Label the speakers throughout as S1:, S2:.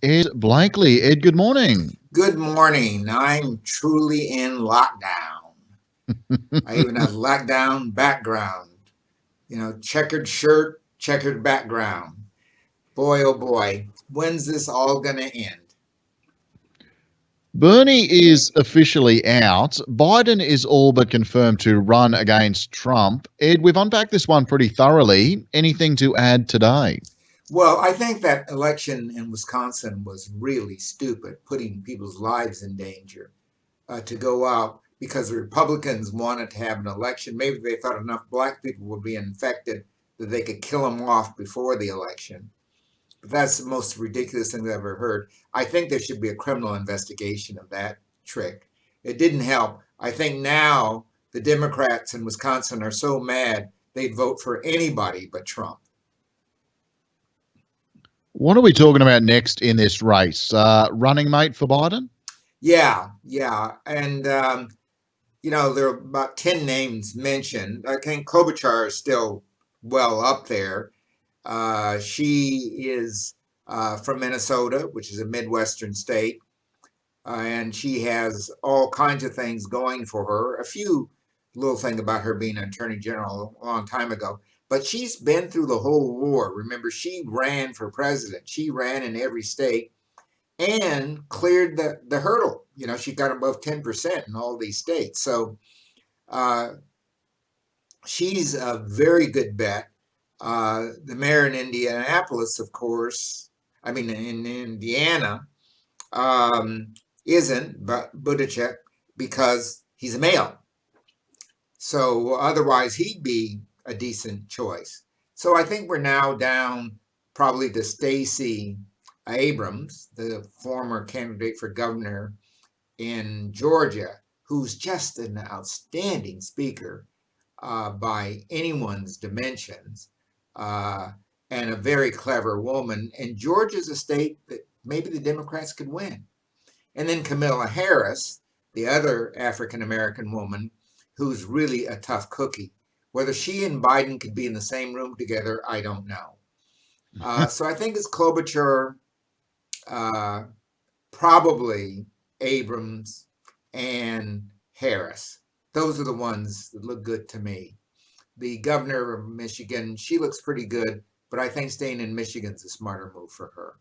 S1: Ed Blakely. Ed, good morning.
S2: Good morning. I'm truly in lockdown. I even have lockdown background. Checkered shirt, checkered background. Boy, oh boy, when's this all going to end?
S1: Bernie is officially out. Biden is all but confirmed to run against Trump. Ed, we've unpacked this one pretty thoroughly. Anything to add today?
S2: Well, I think that election in Wisconsin was really stupid, putting people's lives in danger to go out because the Republicans wanted to have an election. Maybe they thought enough black people would be infected that they could kill them off before the election. That's the most ridiculous thing I've ever heard. I think there should be a criminal investigation of that trick. It didn't help. I think now the Democrats in Wisconsin are so mad they'd vote for anybody but Trump.
S1: What are we talking about next in this race? Running mate for Biden?
S2: Yeah. And, there are about 10 names mentioned. I think Klobuchar is still well up there. She is from Minnesota, which is a Midwestern state. And she has all kinds of things going for her. A few little thing about her being an attorney general a long time ago, but she's been through the whole war. Remember, she ran for president. She ran in every state and cleared the hurdle. She got above 10% in all these states. So uh, she's a very good bet. The mayor in Indianapolis, of course, I mean, in Indiana, um, isn't Buttigieg because he's a male. So otherwise, he'd be a decent choice. So I think we're now down probably to Stacey Abrams, the former candidate for governor in Georgia, who's just an outstanding speaker by anyone's dimensions, uh, and a very clever woman. And Georgia's a state that maybe the Democrats could win. And then Kamala Harris, the other African American woman, who's really a tough cookie. Whether she and Biden could be in the same room together, I don't know. So I think it's Klobuchar, uh, probably Abrams, and Harris. Those are the ones that look good to me. The governor of Michigan, she looks pretty good, but I think staying in Michigan's a smarter move for her.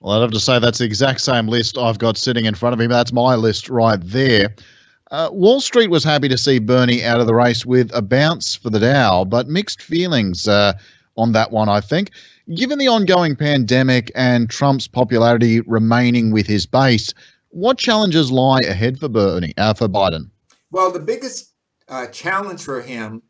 S1: Well, I'd have to say that's the exact same list I've got sitting in front of me. That's my list right there. Wall Street was happy to see Bernie out of the race with a bounce for the Dow, but mixed feelings on that one, I think. Given the ongoing pandemic and Trump's popularity remaining with his base, what challenges lie ahead for for Biden?
S2: Well, the biggest challenge for him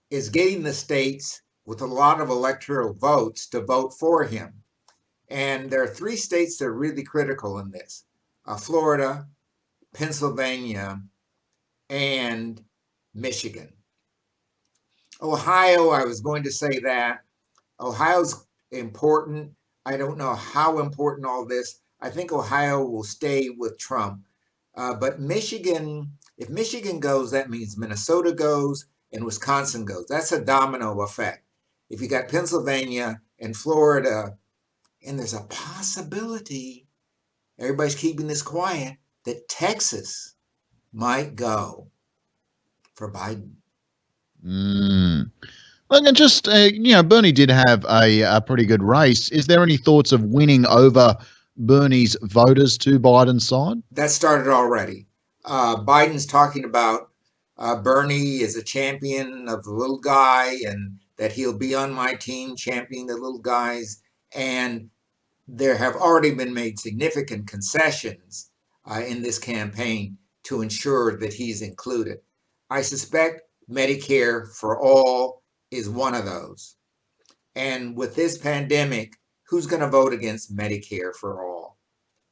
S2: is getting the states with a lot of electoral votes to vote for him. And there are three states that are really critical in this: Florida, Pennsylvania, and Michigan. Ohio, I was going to say that. Ohio's important. I don't know how important all this. I think Ohio will stay with Trump. But Michigan, if Michigan goes, that means Minnesota goes and Wisconsin goes. That's a domino effect. If you got Pennsylvania and Florida, and there's a possibility, everybody's keeping this quiet, that Texas might go for Biden.
S1: Mm. Look, and just, Bernie did have a pretty good race. Is there any thoughts of winning over Bernie's voters to Biden's side?
S2: That started already. Biden's talking about Bernie is a champion of the little guy and that he'll be on my team championing the little guys. And there have already been made significant concessions in this campaign to ensure that he's included. I suspect Medicare for all is one of those. And with this pandemic, who's going to vote against Medicare for all?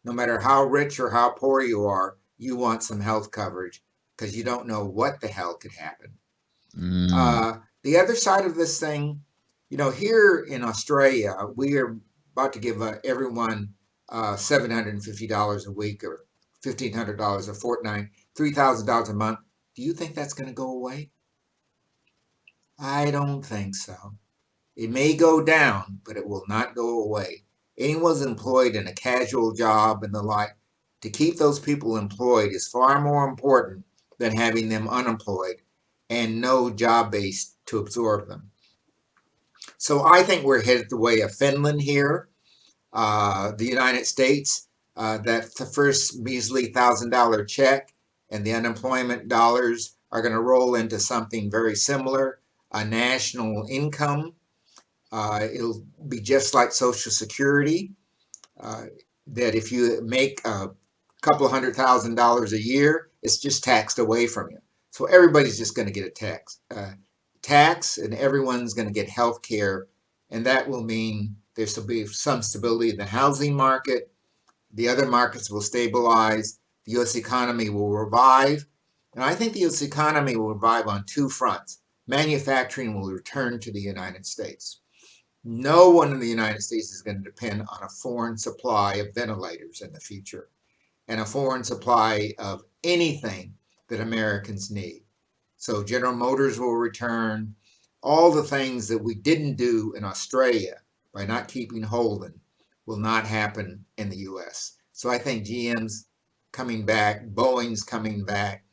S2: No matter how rich or how poor you are, you want some health coverage because you don't know what the hell could happen.
S1: Mm.
S2: The other side of this thing, here in Australia, we are about to give everyone $750 a week or $1,500 a fortnight, $3,000 a month. Do you think that's going to go away? I don't think so. It may go down, but it will not go away. Anyone's employed in a casual job and the like, to keep those people employed is far more important than having them unemployed and no job base to absorb them. So I think we're headed the way of Finland here, the United States. That the first measly $1,000 check and the unemployment dollars are going to roll into something very similar, a national income. It'll be just like Social Security, uh, that if you make a couple of $100,000 a year, it's just taxed away from you. So everybody's just going to get a tax, and everyone's going to get health care, and that will mean there's to be some stability in the housing market. The other markets will stabilize. The U.S. economy will revive, and I think the U.S. economy will revive on two fronts. Manufacturing will return to the United States. No one in the United States is going to depend on a foreign supply of ventilators in the future and a foreign supply of anything that Americans need. So General Motors will return. All the things that we didn't do in Australia by not keeping Holden will not happen in the US. So I think GM's coming back, Boeing's coming back.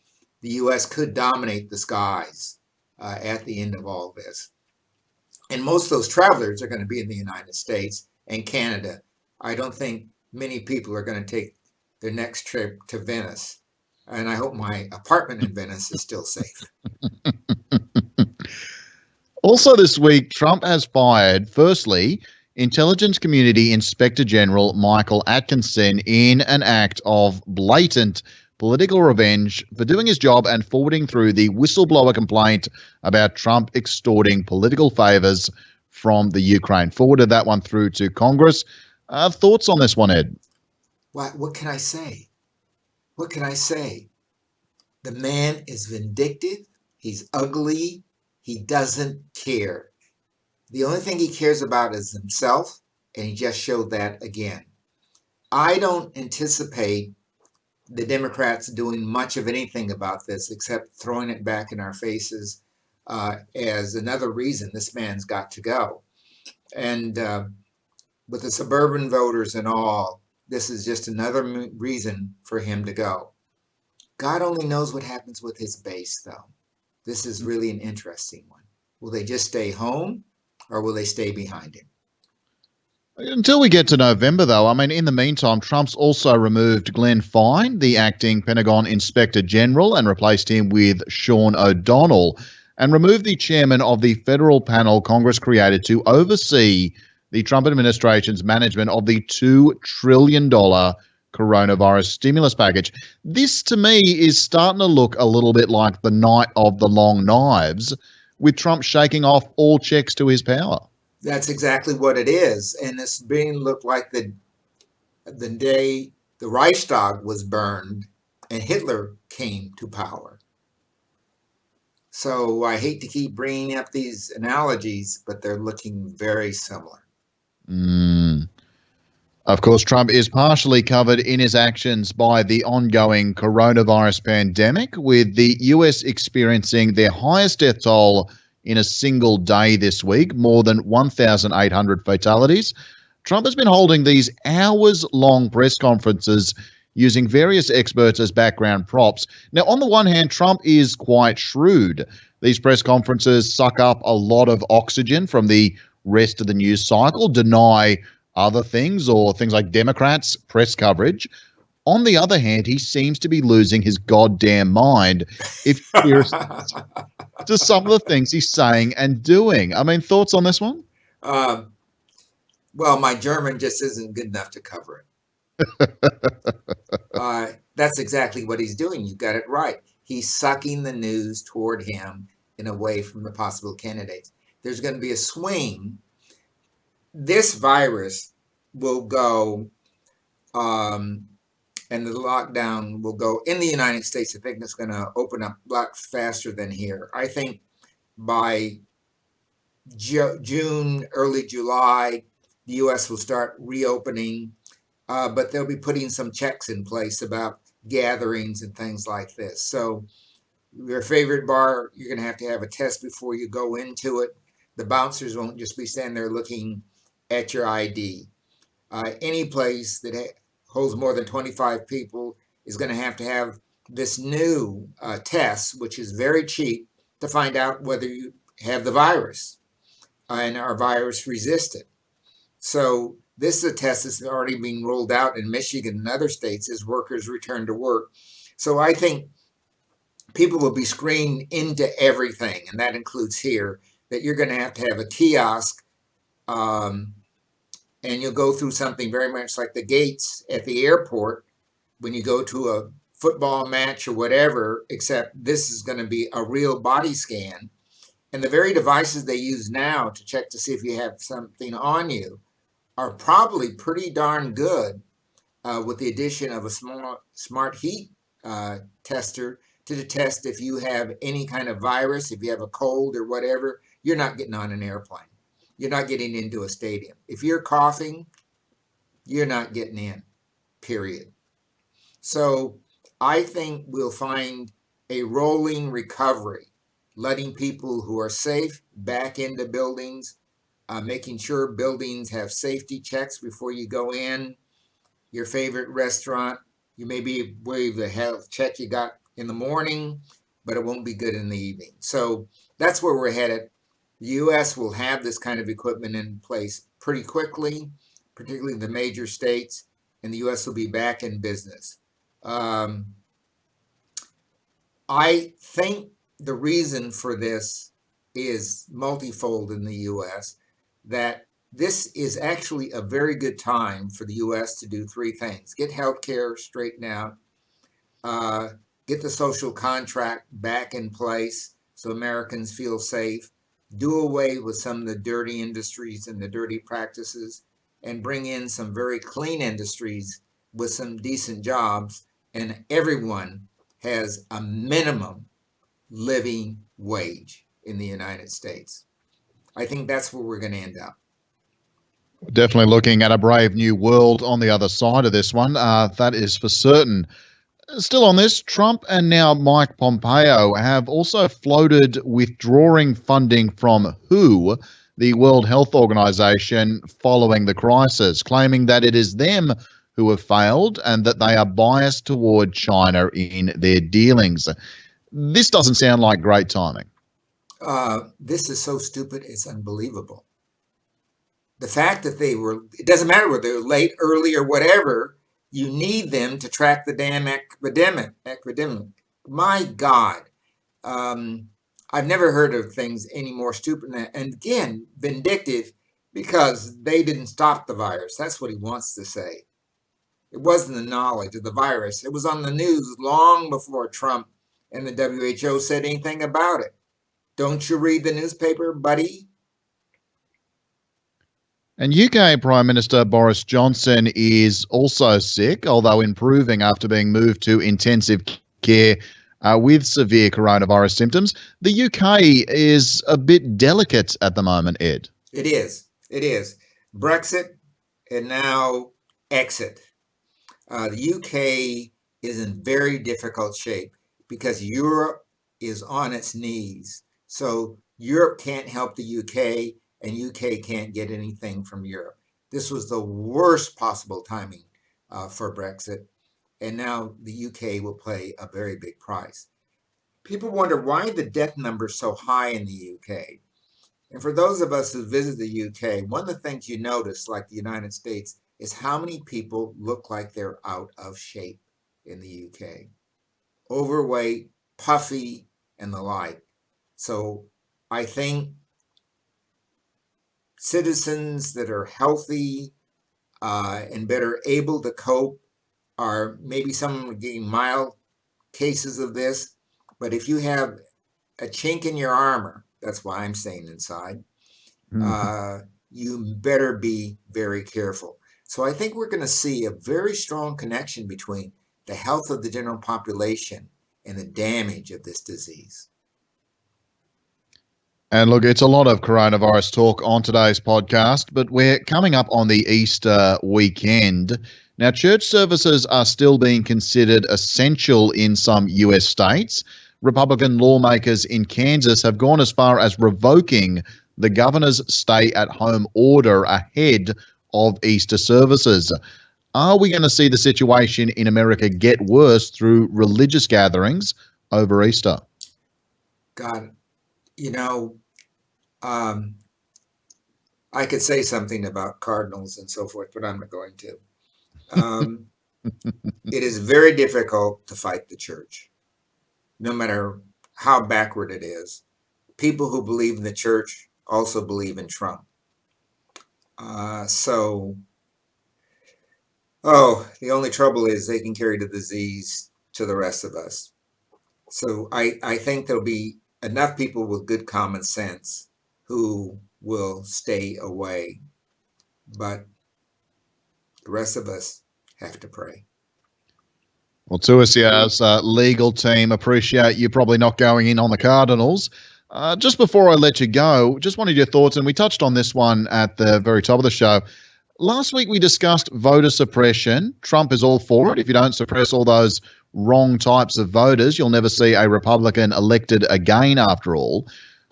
S2: The US could dominate the skies at the end of all this. And most of those travelers are going to be in the United States and Canada. I don't think many people are going to take their next trip to Venice. And I hope my apartment in Venice is still safe.
S1: Also, this week, Trump has fired, firstly, Intelligence Community Inspector General Michael Atkinson in an act of blatant political revenge for doing his job and forwarding through the whistleblower complaint about Trump extorting political favors from the Ukraine. Forwarded that one through to Congress. Thoughts on this one, Ed?
S2: What can I say? What can I say? The man is vindictive. He's ugly. He doesn't care. The only thing he cares about is himself, and he just showed that again. I don't anticipate the Democrats doing much of anything about this except throwing it back in our faces as another reason this man's got to go. And with the suburban voters and all, this is just another reason for him to go. God only knows what happens with his base, though. This is really an interesting one. Will they just stay home or will they stay behind him?
S1: Until we get to November, though, I mean, in the meantime, Trump's also removed Glenn Fine, the acting Pentagon Inspector General, and replaced him with Sean O'Donnell, and removed the chairman of the federal panel Congress created to oversee the Trump administration's management of the $2 trillion coronavirus stimulus package. This, to me, is starting to look a little bit like the night of the long knives, with Trump shaking off all checks to his power.
S2: That's exactly what it is. And it's being looked like the day the Reichstag was burned and Hitler came to power. So I hate to keep bringing up these analogies, but they're looking very similar.
S1: Of course, Trump is partially covered in his actions by the ongoing coronavirus pandemic, with the US experiencing their highest death toll in a single day this week, more than 1,800 fatalities. Trump has been holding these hours-long press conferences using various experts as background props. Now, on the one hand, Trump is quite shrewd. These press conferences suck up a lot of oxygen from the rest of the news cycle, deny other things or things like Democrats' press coverage. On the other hand, he seems to be losing his goddamn mind if you're to some of the things he's saying and doing. I mean, thoughts on this one?
S2: Well, my German just isn't good enough to cover it. That's exactly what he's doing. You got it right. He's sucking the news toward him and away from the possible candidates. There's going to be a swing. This virus will go, and the lockdown will go in the United States. I think it's going to open up a lot faster than here. I think by June, early July, the U.S. will start reopening, but they'll be putting some checks in place about gatherings and things like this. So your favorite bar, you're going to have a test before you go into it. The bouncers won't just be standing there looking at your ID. Any place that holds more than 25 people is going to have this new test, which is very cheap, to find out whether you have the virus and are virus resistant. So this is a test that's already being rolled out in Michigan and other states as workers return to work. So I think people will be screened into everything, and that includes here, that you're going to have a kiosk, and you'll go through something very much like the gates at the airport when you go to a football match or whatever, except this is going to be a real body scan. And the very devices they use now to check to see if you have something on you are probably pretty darn good, with the addition of a smart heat tester to test if you have any kind of virus, if you have a cold or whatever. You're not getting on an airplane. You're not getting into a stadium. If you're coughing, you're not getting in, period. So I think we'll find a rolling recovery, letting people who are safe back into buildings, making sure buildings have safety checks before you go in. Your favorite restaurant, you may be waive the health check you got in the morning, but it won't be good in the evening. So that's where we're headed. The U.S. will have this kind of equipment in place pretty quickly, particularly the major states, and the U.S. will be back in business. I think the reason for this is multifold in the U.S., that this is actually a very good time for the U.S. to do three things: get healthcare straightened out, get the social contract back in place so Americans feel safe, do away with some of the dirty industries and the dirty practices, and bring in some very clean industries with some decent jobs, and everyone has a minimum living wage in the United States. I think that's where we're going to end up.
S1: Definitely looking at a brave new world on the other side of this one. That is for certain. Still on this, Trump and now Mike Pompeo have also floated withdrawing funding from WHO, the World Health Organization, following the crisis, claiming that it is them who have failed and that they are biased toward China in their dealings. This doesn't sound like great timing.
S2: This is so stupid, it's unbelievable. The fact that it doesn't matter whether they're late, early, or whatever, you need them to track the damn epidemic. My God. I've never heard of things any more stupid than that. And again, vindictive, because they didn't stop the virus. That's what he wants to say. It wasn't the knowledge of the virus. It was on the news long before Trump and the WHO said anything about it. Don't you read the newspaper, buddy?
S1: And UK Prime Minister Boris Johnson is also sick, although improving after being moved to intensive care with severe coronavirus symptoms. The UK is a bit delicate at the moment, Ed.
S2: It is. It is. Brexit and now exit. The UK is in very difficult shape because Europe is on its knees. So Europe can't help the UK, and UK can't get anything from Europe. This was the worst possible timing for Brexit, and now the UK will pay a very big price. People wonder why the death number is so high in the UK. And for those of us who visit the UK, one of the things you notice, like the United States, is how many people look like they're out of shape in the UK. Overweight, puffy, and the like. So I think citizens that are healthy and better able to cope are maybe some getting mild cases of this. But if you have a chink in your armor, that's why I'm staying inside, you better be very careful. So I think we're going to see a very strong connection between the health of the general population and the damage of this disease.
S1: And look, it's a lot of coronavirus talk on today's podcast, but we're coming up on the Easter weekend. Now, church services are still being considered essential in some US states. Republican lawmakers in Kansas have gone as far as revoking the governor's stay-at-home order ahead of Easter services. Are we going to see the situation in America get worse through religious gatherings over Easter?
S2: God, you know, um, I could say something about cardinals and so forth, but I'm not going to. Um, it is very difficult to fight the church, no matter how backward it is. People who believe in the church also believe in Trump. The only trouble is they can carry the disease to the rest of us. So I think there'll be enough people with good common sense who will stay away. But the rest of us have to pray.
S1: Well, Tuasia's legal team appreciate you probably not going in on the Cardinals. Just before I let you go, just wanted your thoughts, and we touched on this one at the very top of the show. Last week we discussed voter suppression. Trump is all for it. If you don't suppress all those wrong types of voters, you'll never see a Republican elected again, after all.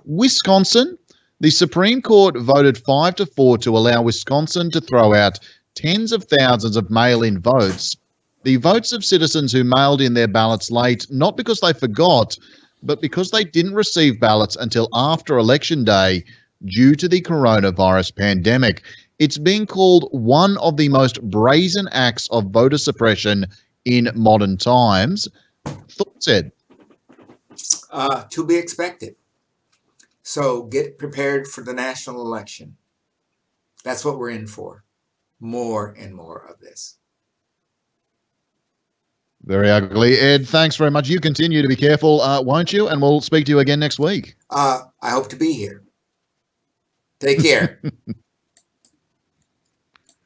S1: Wisconsin, the Supreme Court voted 5-4 to allow Wisconsin to throw out tens of thousands of mail-in votes. The votes of citizens who mailed in their ballots late, not because they forgot, but because they didn't receive ballots until after Election Day due to the coronavirus pandemic. It's being called one of the most brazen acts of voter suppression in modern times. Thoughts, Ed?
S2: To be expected. So get prepared for the national election. That's what we're in for. More and more of this.
S1: Very ugly. Ed, thanks very much. You continue to be careful, won't you? And we'll speak to you again next week.
S2: I hope to be here. Take care.